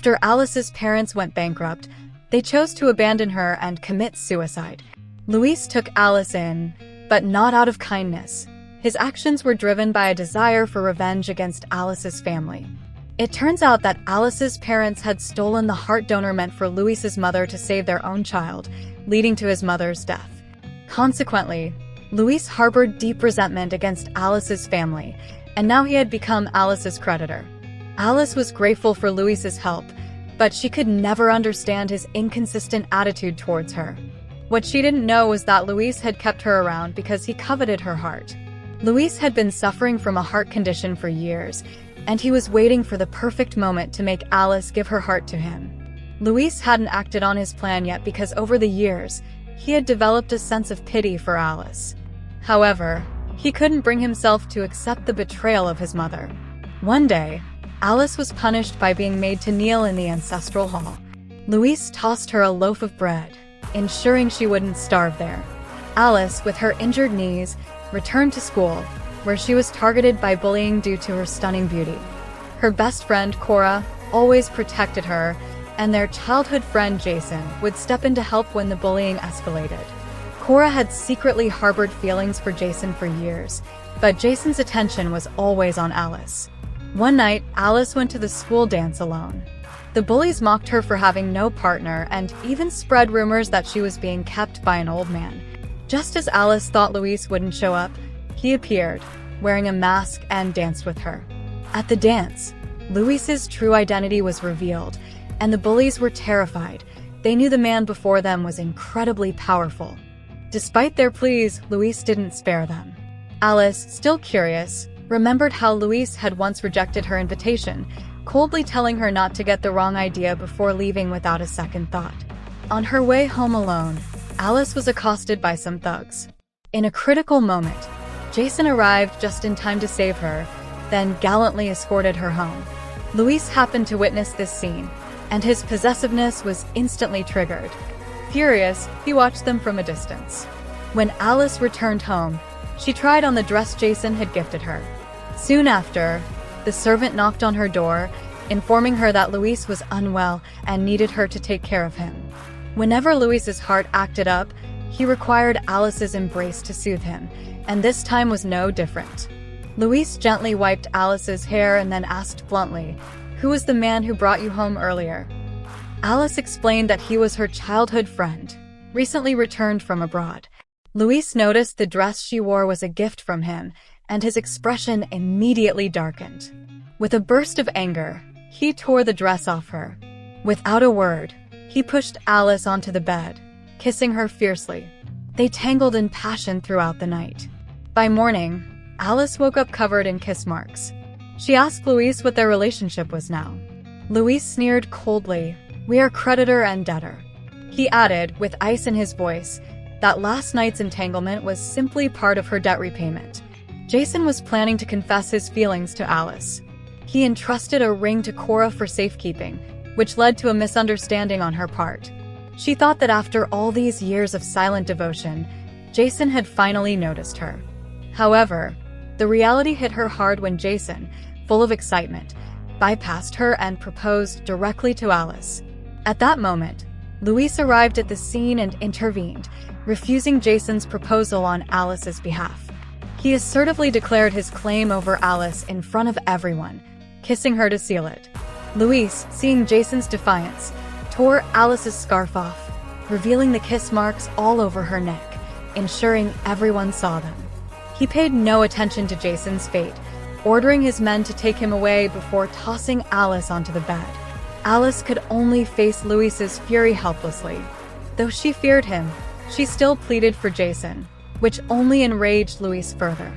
After Alice's parents went bankrupt, they chose to abandon her and commit suicide. Luis took Alice in, but not out of kindness. His actions were driven by a desire for revenge against Alice's family. It turns out that Alice's parents had stolen the heart donor meant for Luis's mother to save their own child, leading to his mother's death. Consequently, Luis harbored deep resentment against Alice's family, and now he had become Alice's creditor. Alice was grateful for Luis's help, but she could never understand his inconsistent attitude towards her. What she didn't know was that Luis had kept her around because he coveted her heart. Luis had been suffering from a heart condition for years, and he was waiting for the perfect moment to make Alice give her heart to him. Luis hadn't acted on his plan yet because over the years, he had developed a sense of pity for Alice. However, he couldn't bring himself to accept the betrayal of his mother. One day, Alice was punished by being made to kneel in the ancestral hall. Luis tossed her a loaf of bread, ensuring she wouldn't starve there. Alice, with her injured knees, returned to school, where she was targeted by bullying due to her stunning beauty. Her best friend, Cora, always protected her, and their childhood friend, Jason, would step in to help when the bullying escalated. Cora had secretly harbored feelings for Jason for years, but Jason's attention was always on Alice. One night, Alice went to the school dance alone. The bullies mocked her for having no partner and even spread rumors that she was being kept by an old man. Just as Alice thought Luis wouldn't show up, he appeared, wearing a mask, and danced with her. At the dance, Luis's true identity was revealed, and the bullies were terrified. They knew the man before them was incredibly powerful. Despite their pleas, Luis didn't spare them. Alice, still curious, remembered how Luis had once rejected her invitation, coldly telling her not to get the wrong idea before leaving without a second thought. On her way home alone, Alice was accosted by some thugs. In a critical moment, Jason arrived just in time to save her, then gallantly escorted her home. Luis happened to witness this scene, and his possessiveness was instantly triggered. Furious, he watched them from a distance. When Alice returned home, she tried on the dress Jason had gifted her. Soon after, the servant knocked on her door, informing her that Luis was unwell and needed her to take care of him. Whenever Luis's heart acted up, he required Alice's embrace to soothe him, and this time was no different. Luis gently wiped Alice's hair and then asked bluntly, "Who was the man who brought you home earlier?" Alice explained that he was her childhood friend, recently returned from abroad. Luis noticed the dress she wore was a gift from him, and his expression immediately darkened. With a burst of anger, he tore the dress off her. Without a word, he pushed Alice onto the bed, kissing her fiercely. They tangled in passion throughout the night. By morning, Alice woke up covered in kiss marks. She asked Luis what their relationship was now. Luis sneered coldly, "We are creditor and debtor." He added, with ice in his voice, that last night's entanglement was simply part of her debt repayment. Jason was planning to confess his feelings to Alice. He entrusted a ring to Cora for safekeeping, which led to a misunderstanding on her part. She thought that after all these years of silent devotion, Jason had finally noticed her. However, the reality hit her hard when Jason, full of excitement, bypassed her and proposed directly to Alice. At that moment, Luis arrived at the scene and intervened, refusing Jason's proposal on Alice's behalf. He assertively declared his claim over Alice in front of everyone, kissing her to seal it. Luis, seeing Jason's defiance, tore Alice's scarf off, revealing the kiss marks all over her neck, ensuring everyone saw them. He paid no attention to Jason's fate, ordering his men to take him away before tossing Alice onto the bed. Alice could only face Luis's fury helplessly. Though she feared him, she still pleaded for Jason, which only enraged Luis further.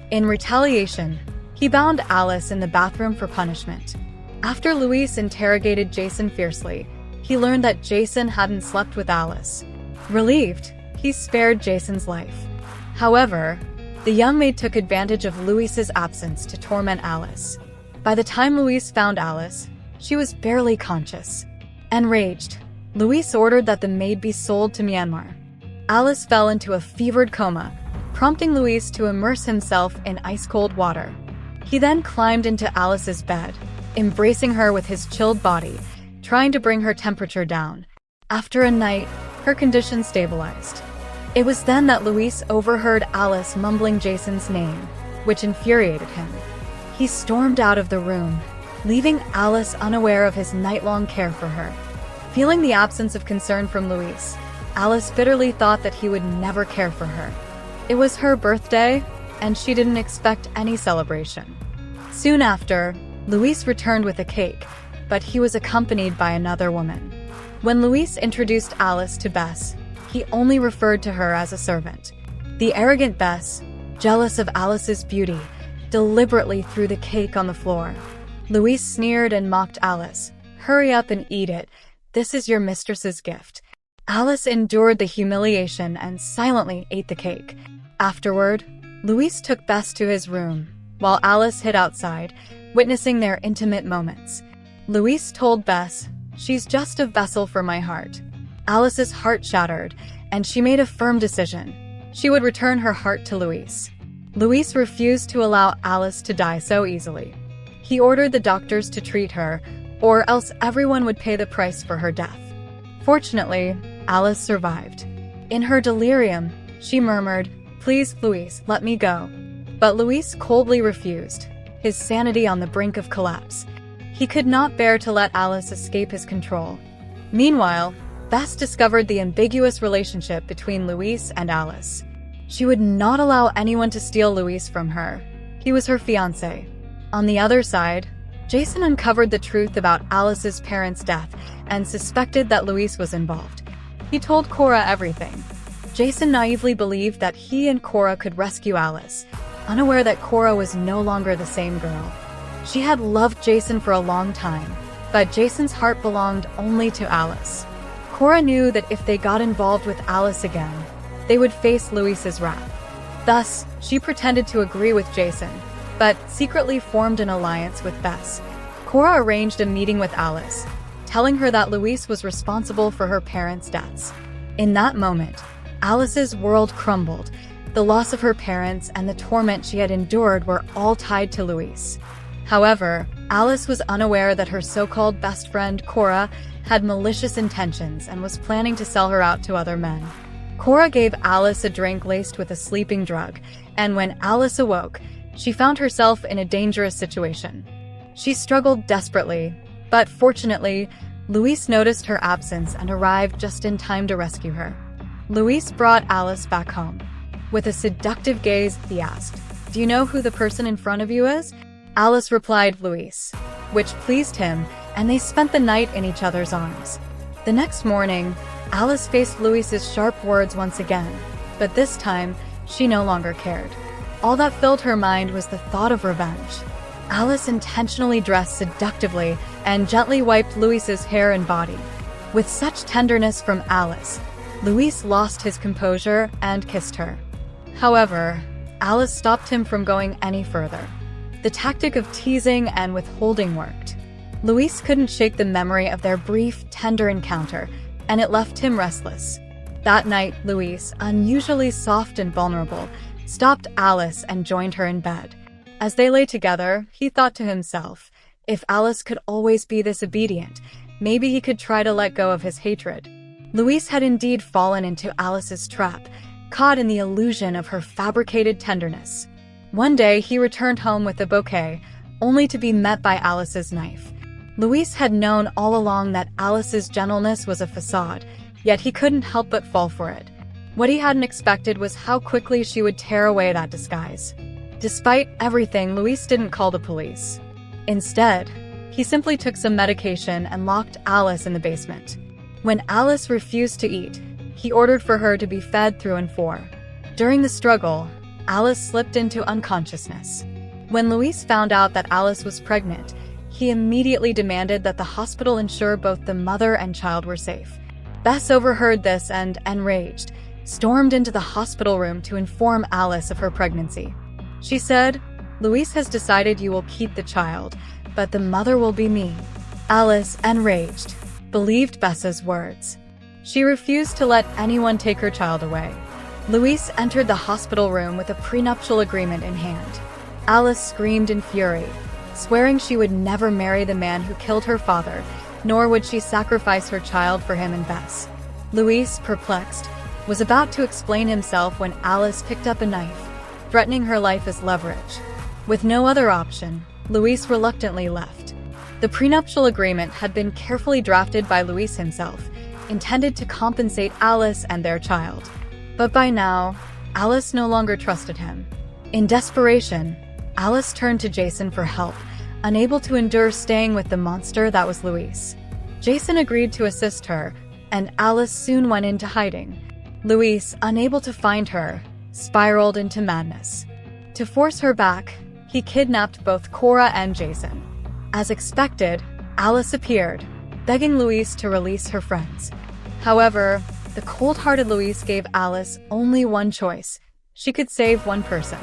In retaliation, he bound Alice in the bathroom for punishment. After Luis interrogated Jason fiercely, he learned that Jason hadn't slept with Alice. Relieved, he spared Jason's life. However, the young maid took advantage of Luis's absence to torment Alice. By the time Luis found Alice, she was barely conscious. Enraged, Luis ordered that the maid be sold to Myanmar. Alice fell into a fevered coma, prompting Luis to immerse himself in ice-cold water. He then climbed into Alice's bed, embracing her with his chilled body, trying to bring her temperature down. After a night, her condition stabilized. It was then that Luis overheard Alice mumbling Jason's name, which infuriated him. He stormed out of the room, leaving Alice unaware of his night-long care for her. Feeling the absence of concern from Luis, Alice bitterly thought that he would never care for her. It was her birthday, and she didn't expect any celebration. Soon after, Luis returned with a cake, but he was accompanied by another woman. When Luis introduced Alice to Bess, he only referred to her as a servant. The arrogant Bess, jealous of Alice's beauty, deliberately threw the cake on the floor. Luis sneered and mocked Alice. "Hurry up and eat it. This is your mistress's gift." Alice endured the humiliation and silently ate the cake. Afterward, Luis took Bess to his room, while Alice hid outside, witnessing their intimate moments. Luis told Bess, "She's just a vessel for my heart." Alice's heart shattered, and she made a firm decision. She would return her heart to Luis. Luis refused to allow Alice to die so easily. He ordered the doctors to treat her, or else everyone would pay the price for her death. Fortunately, Alice survived. In her delirium, she murmured, "Please, Luis, let me go." But Luis coldly refused, his sanity on the brink of collapse. He could not bear to let Alice escape his control. Meanwhile, Bess discovered the ambiguous relationship between Luis and Alice. She would not allow anyone to steal Luis from her. He was her fiancé. On the other side, Jason uncovered the truth about Alice's parents' death and suspected that Luis was involved. He told Cora everything. Jason naively believed that he and Cora could rescue Alice, unaware that Cora was no longer the same girl. She had loved Jason for a long time, but Jason's heart belonged only to Alice. Cora knew that if they got involved with Alice again, they would face Luis's wrath. Thus, she pretended to agree with Jason, but secretly formed an alliance with Bess. Cora arranged a meeting with Alice, telling her that Luis was responsible for her parents' deaths. In that moment, Alice's world crumbled. The loss of her parents and the torment she had endured were all tied to Luis. However, Alice was unaware that her so-called best friend, Cora, had malicious intentions and was planning to sell her out to other men. Cora gave Alice a drink laced with a sleeping drug, and when Alice awoke, she found herself in a dangerous situation. She struggled desperately, but fortunately, Luis noticed her absence and arrived just in time to rescue her. Luis brought Alice back home. With a seductive gaze, he asked, "Do you know who the person in front of you is?" Alice replied, "Luis," which pleased him, and they spent the night in each other's arms. The next morning, Alice faced Luis's sharp words once again, but this time, she no longer cared. All that filled her mind was the thought of revenge. Alice intentionally dressed seductively and gently wiped Luis's hair and body. With such tenderness from Alice, Luis lost his composure and kissed her. However, Alice stopped him from going any further. The tactic of teasing and withholding worked. Luis couldn't shake the memory of their brief, tender encounter, and it left him restless. That night, Luis, unusually soft and vulnerable, stopped Alice and joined her in bed. As they lay together, he thought to himself, if Alice could always be this obedient, maybe he could try to let go of his hatred. Luis had indeed fallen into Alice's trap, caught in the illusion of her fabricated tenderness. One day, he returned home with a bouquet, only to be met by Alice's knife. Luis had known all along that Alice's gentleness was a facade, yet he couldn't help but fall for it. What he hadn't expected was how quickly she would tear away that disguise. Despite everything, Luis didn't call the police. Instead, he simply took some medication and locked Alice in the basement. When Alice refused to eat, he ordered for her to be fed through and for. During the struggle, Alice slipped into unconsciousness. When Luis found out that Alice was pregnant, he immediately demanded that the hospital ensure both the mother and child were safe. Bess overheard this and, enraged, stormed into the hospital room to inform Alice of her pregnancy. She said, "Luis has decided you will keep the child, but the mother will be me." Alice, enraged, believed Bess's words. She refused to let anyone take her child away. Luis entered the hospital room with a prenuptial agreement in hand. Alice screamed in fury, swearing she would never marry the man who killed her father, nor would she sacrifice her child for him and Bess. Luis, perplexed, was about to explain himself when Alice picked up a knife, threatening her life as leverage. With no other option, Luis reluctantly left. The prenuptial agreement had been carefully drafted by Luis himself, intended to compensate Alice and their child. But by now, Alice no longer trusted him. In desperation, Alice turned to Jason for help, unable to endure staying with the monster that was Luis. Jason agreed to assist her, and Alice soon went into hiding. Luis, unable to find her, spiraled into madness. To force her back, he kidnapped both Cora and Jason. As expected, Alice appeared, begging Luis to release her friends. However, the cold-hearted Luis gave Alice only one choice. She could save one person.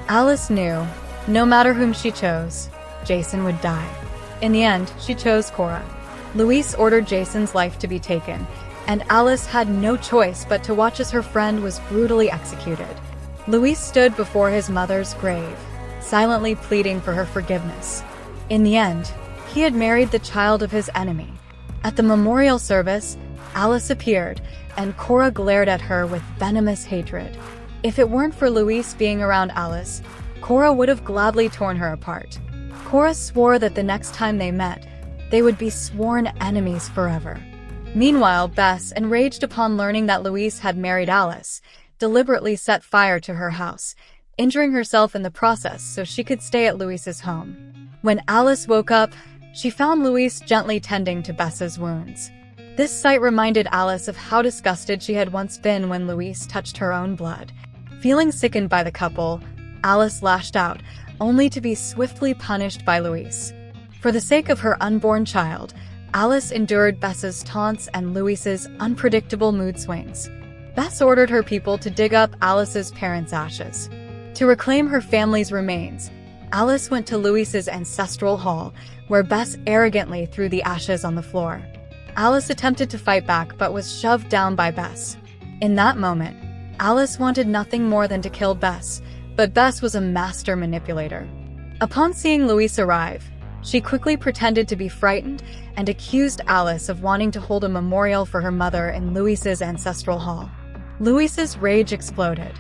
Alice knew, no matter whom she chose, Jason would die. In the end, she chose Cora. Luis ordered Jason's life to be taken, and Alice had no choice but to watch as her friend was brutally executed. Luis stood before his mother's grave, silently pleading for her forgiveness. In the end, he had married the child of his enemy. At the memorial service, Alice appeared, and Cora glared at her with venomous hatred. If it weren't for Luis being around Alice, Cora would have gladly torn her apart. Cora swore that the next time they met, they would be sworn enemies forever. Meanwhile, Bess, enraged upon learning that Luis had married Alice, deliberately set fire to her house, injuring herself in the process so she could stay at Luis's home. When Alice woke up, she found Luis gently tending to Bess's wounds. This sight reminded Alice of how disgusted she had once been when Luis touched her own blood. Feeling sickened by the couple, Alice lashed out, only to be swiftly punished by Luis. For the sake of her unborn child, Alice endured Bess's taunts and Luis's unpredictable mood swings. Bess ordered her people to dig up Alice's parents' ashes. To reclaim her family's remains, Alice went to Luis's ancestral hall, where Bess arrogantly threw the ashes on the floor. Alice attempted to fight back but was shoved down by Bess. In that moment, Alice wanted nothing more than to kill Bess, but Bess was a master manipulator. Upon seeing Luis arrive, she quickly pretended to be frightened and accused Alice of wanting to hold a memorial for her mother in Luis's ancestral hall. Luis's rage exploded.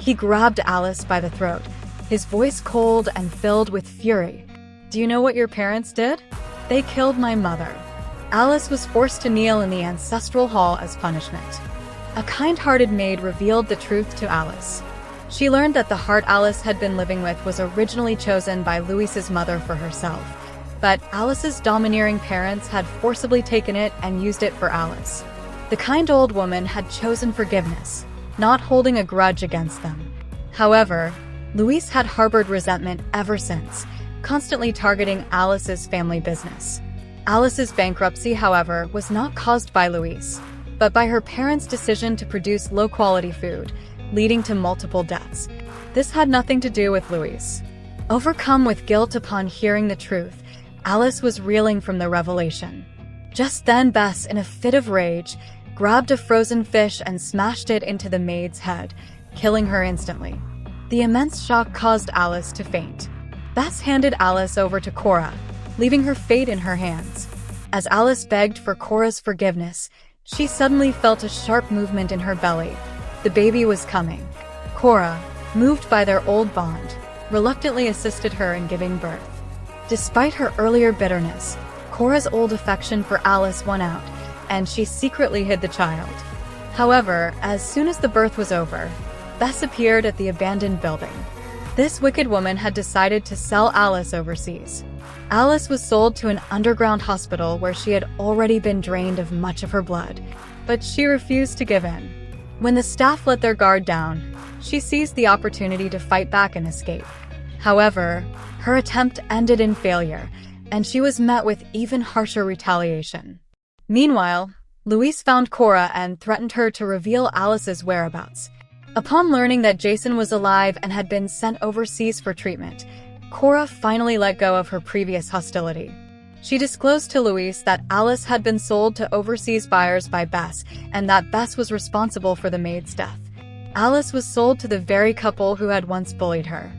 He grabbed Alice by the throat, his voice cold and filled with fury. "Do you know what your parents did? They killed my mother." Alice was forced to kneel in the ancestral hall as punishment. A kind-hearted maid revealed the truth to Alice. She learned that the heart Alice had been living with was originally chosen by Luis's mother for herself, but Alice's domineering parents had forcibly taken it and used it for Alice. The kind old woman had chosen forgiveness, not holding a grudge against them. However, Luis had harbored resentment ever since, constantly targeting Alice's family business. Alice's bankruptcy, however, was not caused by Luis, but by her parents' decision to produce low-quality food, leading to multiple deaths. This had nothing to do with Luis. Overcome with guilt upon hearing the truth, Alice was reeling from the revelation. Just then, Bess, in a fit of rage, grabbed a frozen fish and smashed it into the maid's head, killing her instantly. The immense shock caused Alice to faint. Bess handed Alice over to Cora, leaving her fate in her hands. As Alice begged for Cora's forgiveness, she suddenly felt a sharp movement in her belly. The baby was coming. Cora, moved by their old bond, reluctantly assisted her in giving birth. Despite her earlier bitterness, Cora's old affection for Alice won out, and she secretly hid the child. However, as soon as the birth was over, Bess appeared at the abandoned building. This wicked woman had decided to sell Alice overseas. Alice was sold to an underground hospital where she had already been drained of much of her blood, but she refused to give in. When the staff let their guard down, she seized the opportunity to fight back and escape. However, her attempt ended in failure, and she was met with even harsher retaliation. Meanwhile, Luis found Cora and threatened her to reveal Alice's whereabouts. Upon learning that Jason was alive and had been sent overseas for treatment, Cora finally let go of her previous hostility. She disclosed to Luis that Alice had been sold to overseas buyers by Bess, and that Bess was responsible for the maid's death. Alice was sold to the very couple who had once bullied her.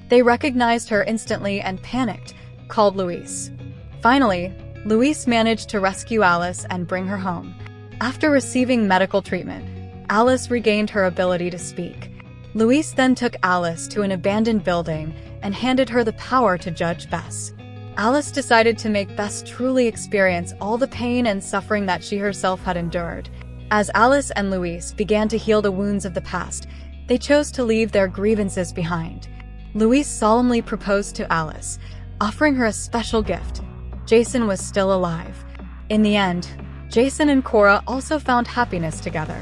They recognized her instantly and panicked, called Luis. Finally, Luis managed to rescue Alice and bring her home. After receiving medical treatment, Alice regained her ability to speak. Luis then took Alice to an abandoned building and handed her the power to judge Bess. Alice decided to make Bess truly experience all the pain and suffering that she herself had endured. As Alice and Luis began to heal the wounds of the past, they chose to leave their grievances behind. Luis solemnly proposed to Alice, offering her a special gift. Jason was still alive. In the end, Jason and Cora also found happiness together.